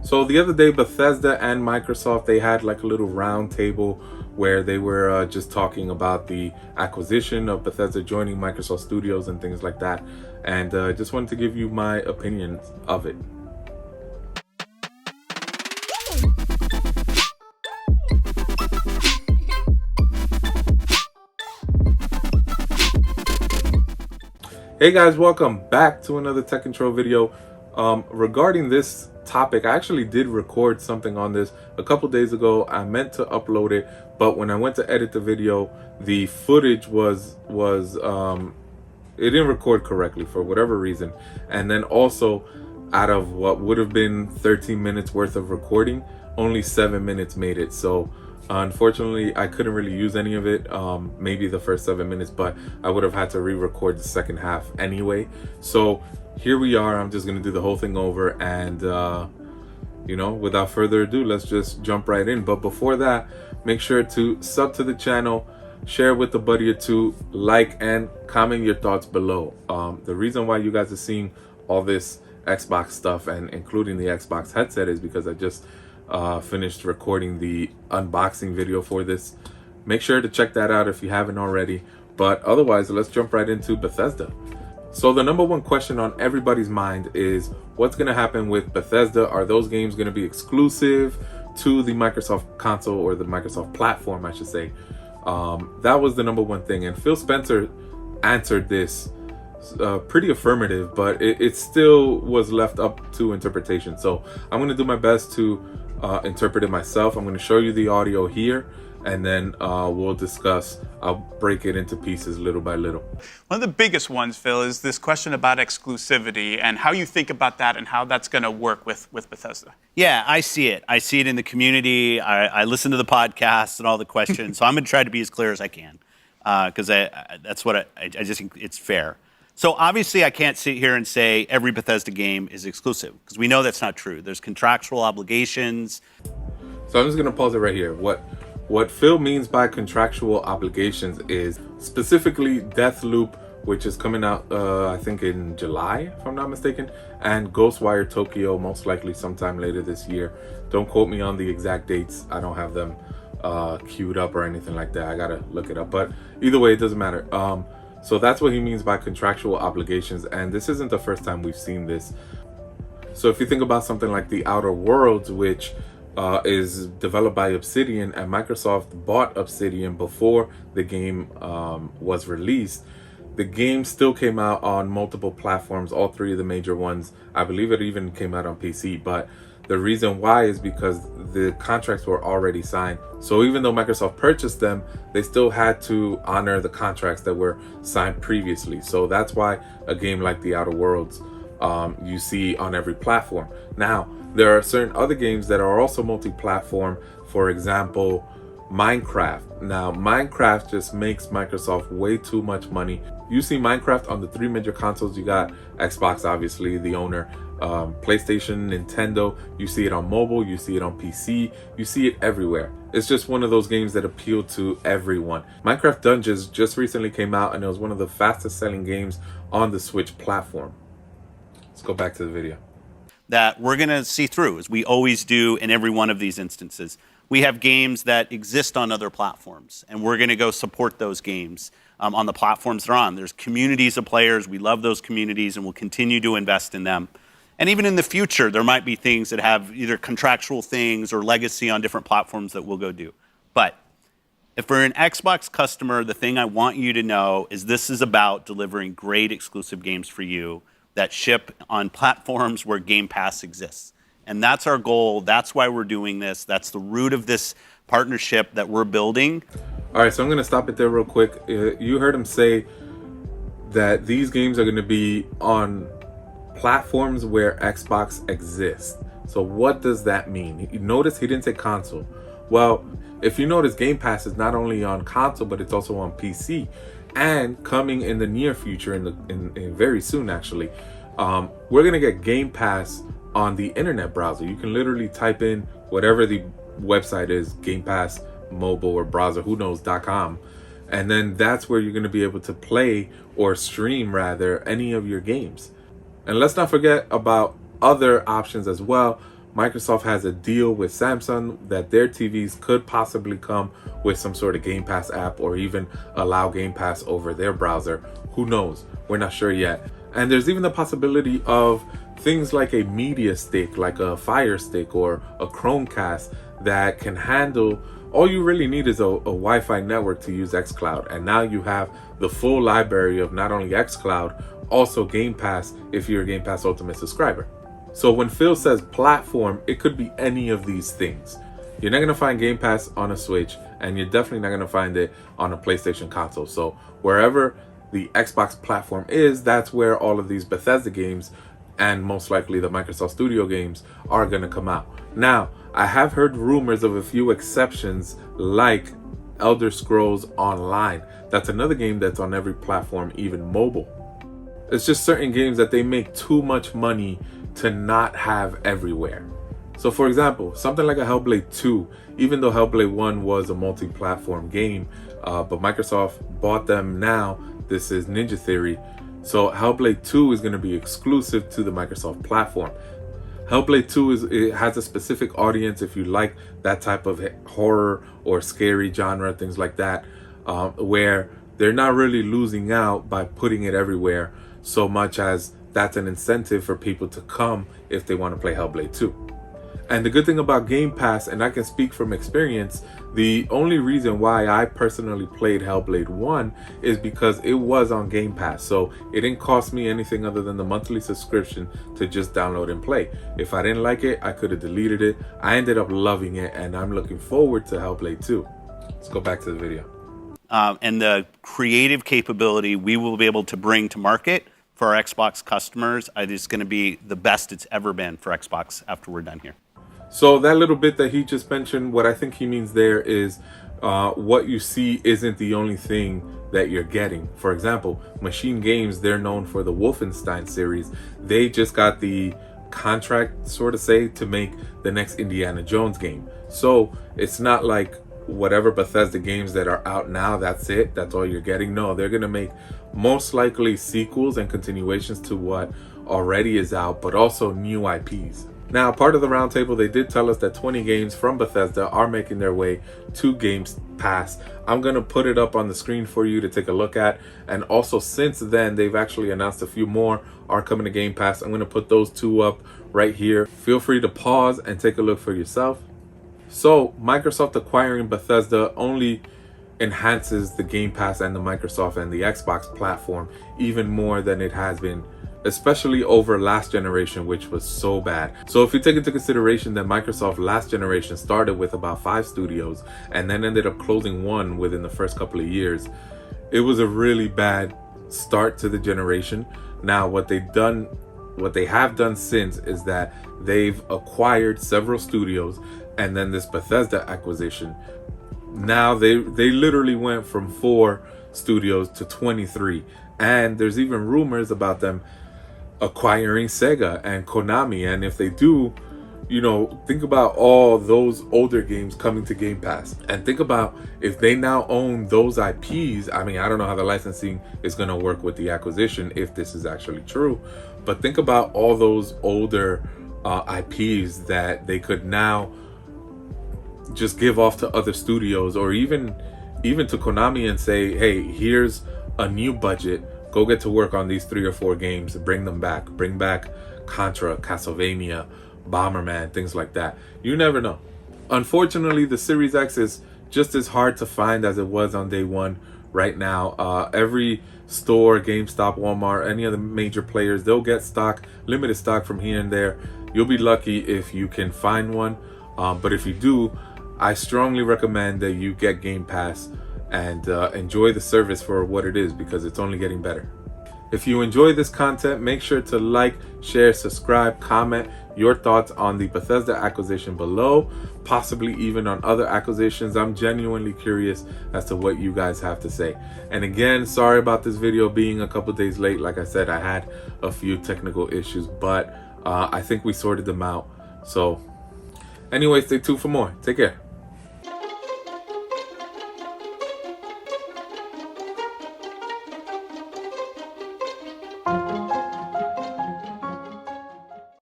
So the other day, Bethesda and Microsoft, they had like a little round table where they were just talking about the acquisition of Bethesda joining Microsoft Studios and things like that. And just wanted to give you my opinions of it. Hey guys, welcome back to another Tech Control video. Regarding this topic, I actually did record something on this a couple days ago. I meant to upload it, but when I went to edit the video, the footage it didn't record correctly for whatever reason. And then also, out of what would have been 13 minutes worth of recording, only 7 minutes made it. So unfortunately, I couldn't really use any of it, maybe the first 7 minutes, but I would have had to re-record the second half anyway. So here we are. I'm just going to do the whole thing over, and without further ado, let's just jump right in. But before that, make sure to sub to the channel, share with a buddy or two, like and comment your thoughts below. The reason why you guys are seeing all this Xbox stuff, and including the Xbox headset, is because I just finished recording the unboxing video for this. Make sure to check that out if you haven't already. But otherwise, let's jump right into Bethesda. So the number one question on everybody's mind is what's going to happen with Bethesda? Are those games going to be exclusive to the Microsoft console, or the Microsoft platform, I should say? That was the number one thing, and Phil Spencer answered this pretty affirmative, but it still was left up to interpretation. So I'm going to do my best to interpret it myself. I'm going to show you the audio here, and then we'll discuss. I'll break it into pieces little by little. One of the biggest ones, Phil, is this question about exclusivity and how you think about that and how that's going to work with Bethesda. Yeah, I see it. I see it in the community. I listen to the podcasts and all the questions. So I'm going to try to be as clear as I can, because that's what I just think it's fair. So obviously I can't sit here and say every Bethesda game is exclusive, because we know that's not true. There's contractual obligations. So I'm just going to pause it right here. What Phil means by contractual obligations is specifically Deathloop, which is coming out, I think in July, if I'm not mistaken, and Ghostwire Tokyo, most likely sometime later this year. Don't quote me on the exact dates. I don't have them queued up or anything like that. I gotta look it up, but either way, it doesn't matter. So that's what he means by contractual obligations, and this isn't the first time we've seen this. So if you think about something like The Outer Worlds, which is developed by Obsidian, and Microsoft bought Obsidian before the game was released. The game still came out on multiple platforms, all three of the major ones. I believe it even came out on PC, but the reason why is because the contracts were already signed. So even though Microsoft purchased them, they still had to honor the contracts that were signed previously. So that's why a game like The Outer Worlds you see on every platform. Now, there are certain other games that are also multi-platform. For example, Minecraft. Now, Minecraft just makes Microsoft way too much money. You see Minecraft on the three major consoles. You got Xbox, obviously, the owner, PlayStation, Nintendo. You see it on mobile, you see it on PC, you see it everywhere. It's just one of those games that appeal to everyone. Minecraft Dungeons just recently came out, and it was one of the fastest selling games on the Switch platform. Let's go back to the video. That we're going to see through, as we always do in every one of these instances. We have games that exist on other platforms, and we're going to go support those games on the platforms they're on. There's communities of players. We love those communities, and we'll continue to invest in them. And even in the future, there might be things that have either contractual things or legacy on different platforms that we'll go do. But if we're an Xbox customer, the thing I want you to know is this is about delivering great exclusive games for you that ship on platforms where Game Pass exists. And that's our goal. That's why we're doing this. That's the root of this partnership that we're building. All right, so I'm going to stop it there real quick. You heard him say that these games are going to be on platforms where Xbox exists. So what does that mean? You notice he didn't say console. Well, if you notice, Game Pass is not only on console, but it's also on PC. And coming in the near future, in very soon actually, we're gonna get Game Pass on the internet browser. You can literally type in whatever the website is, Game Pass mobile or browser, who knows, .com, and then that's where you're gonna be able to play, or stream rather, any of your games. And let's not forget about other options as well. Microsoft has a deal with Samsung that their TVs could possibly come with some sort of Game Pass app, or even allow Game Pass over their browser. Who knows? We're not sure yet. And there's even the possibility of things like a media stick, like a Fire Stick or a Chromecast, that can handle, all you really need is a Wi-Fi network to use xCloud. And now you have the full library of not only xCloud, also Game Pass if you're a Game Pass Ultimate subscriber. So when Phil says platform, it could be any of these things. You're not going to find Game Pass on a Switch, and you're definitely not going to find it on a PlayStation console. So wherever the Xbox platform is, that's where all of these Bethesda games and most likely the Microsoft Studio games are going to come out. Now, I have heard rumors of a few exceptions, like Elder Scrolls Online. That's another game that's on every platform, even mobile. It's just certain games that they make too much money to not have everywhere. So for example, something like a Hellblade 2, even though Hellblade 1 was a multi-platform game, but Microsoft bought them now. This is Ninja Theory. So Hellblade 2 is going to be exclusive to the Microsoft platform. Hellblade 2 it has a specific audience if you like that type of horror or scary genre, things like that, where they're not really losing out by putting it everywhere, so much as that's an incentive for people to come if they want to play Hellblade 2. And the good thing about Game Pass, and I can speak from experience, the only reason why I personally played Hellblade 1 is because it was on Game Pass. So it didn't cost me anything other than the monthly subscription to just download and play. If I didn't like it, I could have deleted it. I ended up loving it, and I'm looking forward to Hellblade 2. Let's go back to the video. And the creative capability we will be able to bring to market for our Xbox customers is going to be the best it's ever been for Xbox after we're done here. So that little bit that he just mentioned, what I think he means there is what you see isn't the only thing that you're getting. For example, Machine Games, they're known for the Wolfenstein series. They just got the contract, sort of say, to make the next Indiana Jones game. So it's not like whatever Bethesda games that are out now, that's it, that's all you're getting. No, they're going to make most likely sequels and continuations to what already is out, but also new IPs. Now, part of the roundtable, they did tell us that 20 games from Bethesda are making their way to Game Pass. I'm going to put it up on the screen for you to take a look at. And also, since then, they've actually announced a few more are coming to Game Pass. I'm going to put those two up right here. Feel free to pause and take a look for yourself. So, Microsoft acquiring Bethesda only enhances the Game Pass and the Microsoft and the Xbox platform even more than it has been, especially over last generation, which was so bad. So if you take into consideration that Microsoft last generation started with about 5 studios and then ended up closing one within the first couple of years, it was a really bad start to the generation. Now what they have done since is that they've acquired several studios, and then this Bethesda acquisition, now they literally went from 4 studios to 23. And there's even rumors about them acquiring Sega and Konami. And if they do, you know, think about all those older games coming to Game Pass, and think about if they now own those IPs. I mean, I don't know how the licensing is going to work with the acquisition, if this is actually true, but think about all those older IPs that they could now just give off to other studios, or even to Konami, and say, hey, here's a new budget, go get to work on these 3 or 4 games, bring them back. Bring back Contra, Castlevania, Bomberman, things like that. You never know. Unfortunately, the Series X is just as hard to find as it was on day one right now. Every store, GameStop, Walmart, any of the major players, they'll get stock, limited stock from here and there. You'll be lucky if you can find one. But if you do, I strongly recommend that you get Game Pass and enjoy the service for what it is, because it's only getting better. If you enjoy this content, make sure to like, share, subscribe, comment your thoughts on the Bethesda acquisition below, possibly even on other acquisitions. I'm genuinely curious as to what you guys have to say. And again, sorry about this video being a couple days late. Like I said, I had a few technical issues, but I think we sorted them out. So anyway, stay tuned for more. Take care.